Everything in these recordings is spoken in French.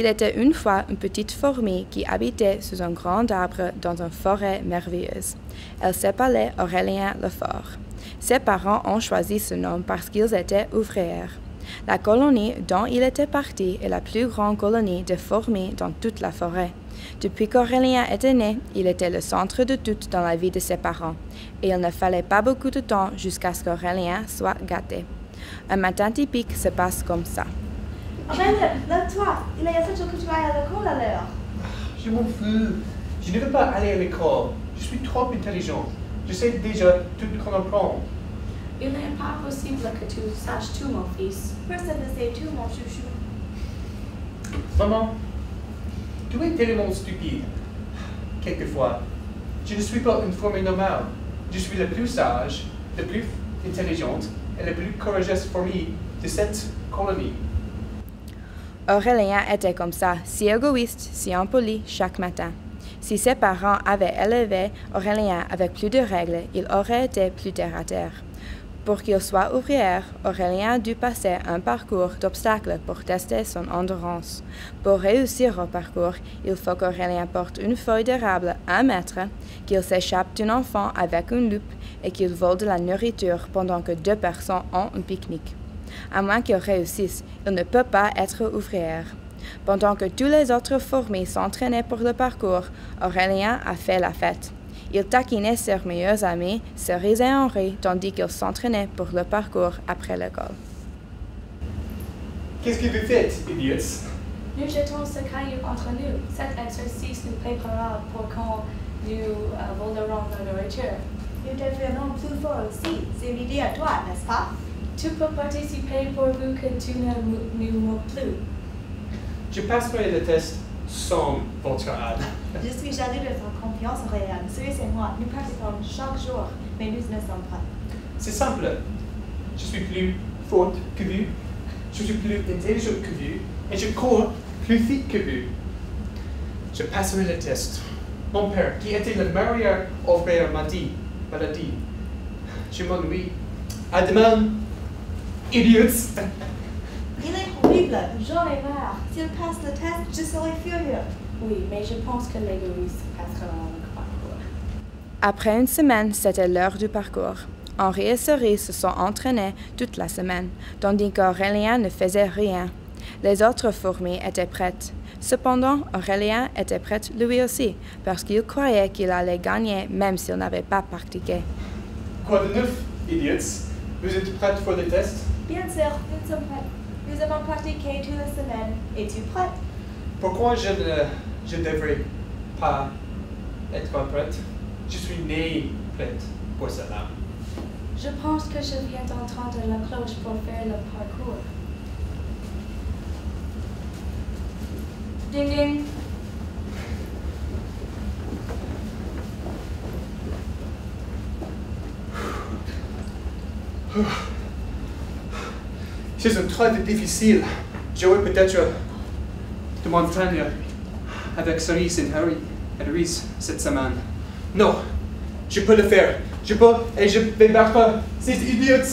Il était une fois une petite fourmi qui habitait sous un grand arbre dans une forêt merveilleuse. Elle s'appelait Aurélien Lefort. Ses parents ont choisi ce nom parce qu'ils étaient ouvriers. La colonie dont il était parti est la plus grande colonie de fourmis dans toute la forêt. Depuis qu'Aurélien était né, il était le centre de tout dans la vie de ses parents, et il ne fallait pas beaucoup de temps jusqu'à ce qu'Aurélien soit gâté. Un matin typique se passe comme ça. Aurélien, lève-toi. Il est urgent que tu ailles à l'école à l'heure. Je m'en fous. Je ne veux pas aller à l'école. Je suis trop intelligent. Je sais déjà tout comprendre. Il n'est pas possible que tu saches tout, mon fils. Personne ne sait tout, mon chouchou. Maman, tu es tellement stupide. Quelquefois, je ne suis pas une fourmi normale. Je suis la plus sage, la plus intelligente et la plus courageuse fourmi de cette colonie. Aurélien était comme ça, si égoïste, si impoli chaque matin. Si ses parents avaient élevé Aurélien avec plus de règles, il aurait été plus terre à terre. Pour qu'il soit ouvrier, Aurélien dut passer un parcours d'obstacles pour tester son endurance. Pour réussir au parcours, il faut qu'Aurélien porte une feuille d'érable 1 mètre, qu'il s'échappe d'un enfant avec une loupe et qu'il vole de la nourriture pendant que 2 personnes ont un pique-nique. À moins qu'il réussisse, il ne peut pas être ouvrier. Pendant que tous les autres fourmis s'entraînaient pour le parcours, Aurélien a fait la fête. Il taquinait ses meilleurs amis, Cerise et Henri, tandis qu'il s'entraînait pour le parcours après l'école. Qu'est-ce que vous faites, idiots? Nous jetons ce caillou entre nous. Cet exercice nous préparera pour quand nous volerons la nourriture. Nous deviendrons plus forts aussi. C'est une idée à toi, n'est-ce pas? Tu peux participer pourvu que tu ne nous moques plus. Je passerai le test sans votre aide. Je suis jaloux de ta confiance, Aurélien. Cerise et moi, nous pratiquons chaque jour, mais nous ne sommes pas. C'est simple. Je suis plus forte que vous. Je suis plus intelligente que vous. Et je cours plus vite que vous. Je passerai le test. Mon père, qui était le meilleur ouvrier, m'a dit. Je m'ennuie. À demain, idiots. Il est horrible. J'en ai marre. S'il passe le test, je serai furieux. Oui, mais je pense que l'égoïste passera le parcours. Après une semaine, c'était l'heure du parcours. Henri et Cerise se sont entraînés toute la semaine, tandis qu'Aurélien ne faisait rien. Les autres fourmis étaient prêtes. Cependant, Aurélien était prêt lui aussi, parce qu'il croyait qu'il allait gagner même s'il n'avait pas pratiqué. Quoi de neuf, idiots? Vous êtes prêts pour le test? Bien sûr, nous sommes prêts. Nous avons pratiqué toute la semaine. Es-tu prête? Pourquoi je ne devrais pas être prête? Je suis née prête pour cela. Je pense que je viens d'entendre la cloche pour faire le parcours. Ding ding. C'est un très difficile. J'aurais peut-être de m'entraîner avec Cerise et Harry cette semaine. Non, je peux le faire. Je peux et je vais battre ces idiots.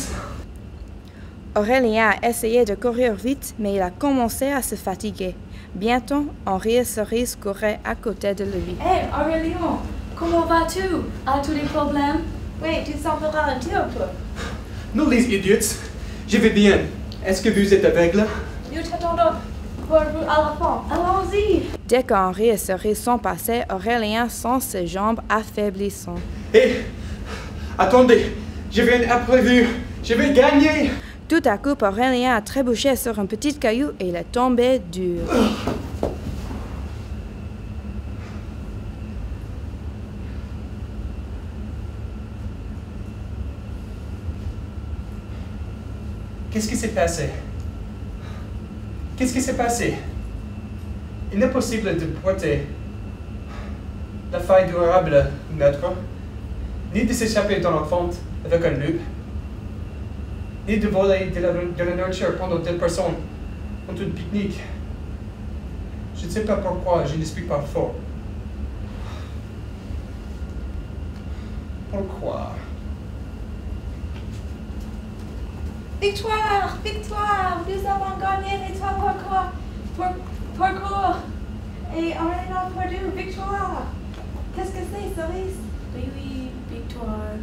Aurélien a essayé de courir vite, mais il a commencé à se fatiguer. Bientôt, Henri et Cerise couraient à côté de lui. Hé, Aurélien, comment vas-tu? As-tu des problèmes? Oui, tu sembleras un peu. Non, les idiots. Je vais bien. Est-ce que vous êtes aveugle? Nous t'attendons pour vous à la fin. Allons-y. Dès qu'Henri et Cerise sont passés, Aurélien sent ses jambes affaiblissant. Hé, attendez. Je viens imprévu. Je vais gagner. Tout à coup, Aurélien a trébuché sur un petit caillou et il est tombé dur. Qu'est-ce qui s'est passé? Qu'est-ce qui s'est passé? Il n'est possible de porter la feuille durable neutre, ni de s'échapper dans l'enfant avec un loup, ni de voler de la nourriture pendant 2 personnes ont un pique-nique. Je ne sais pas pourquoi je ne suis pas fort. Pourquoi? Victoire! Victoire! Nous avons gagné les 3 parcours. Parcours! Et Aurélien a perdu, victoire! Qu'est-ce que c'est, Cerise? Oui, victoire.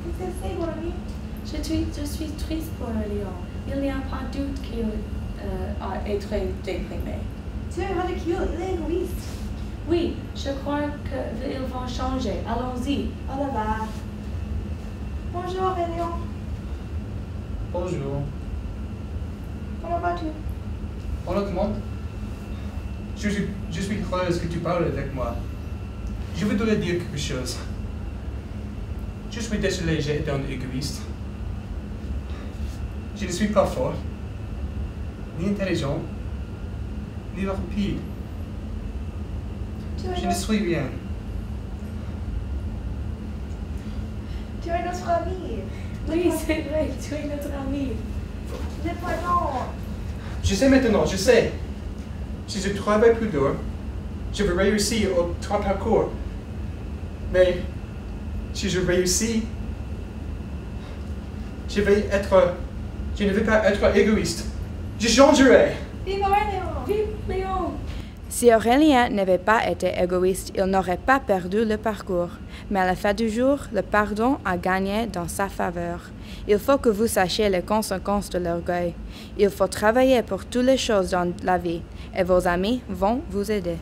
Qu'est-ce que c'est, mon ami? Je suis triste pour Léon. Il n'y a pas de doute qu'il est très déprimé. Tu es ridicule, il est égoïste. Oui, je crois qu'ils vont changer. Allons-y. Oh là là. Bonjour, Aurélien. Bonjour. Comment vas-tu? Honnêtement, je suis heureuse que tu parles avec moi. Je voudrais dire quelque chose. Je suis désolé, j'ai été un égoïste. Je ne suis pas fort, ni intelligent, ni rapide. Je ne suis rien. Tu es notre ami. Oui, c'est vrai, tu es notre ami. Maintenant. Je sais maintenant, je sais. Si je travaille plus dur, je vais réussir au 3 parcours. Mais si je réussis, je ne vais pas être égoïste. Je changerai. Vive Aurélien. Vive Léon! Si Aurélien n'avait pas été égoïste, il n'aurait pas perdu le parcours. Mais à la fin du jour, le pardon a gagné dans sa faveur. Il faut que vous sachiez les conséquences de l'orgueil. Il faut travailler pour toutes les choses dans la vie, et vos amis vont vous aider.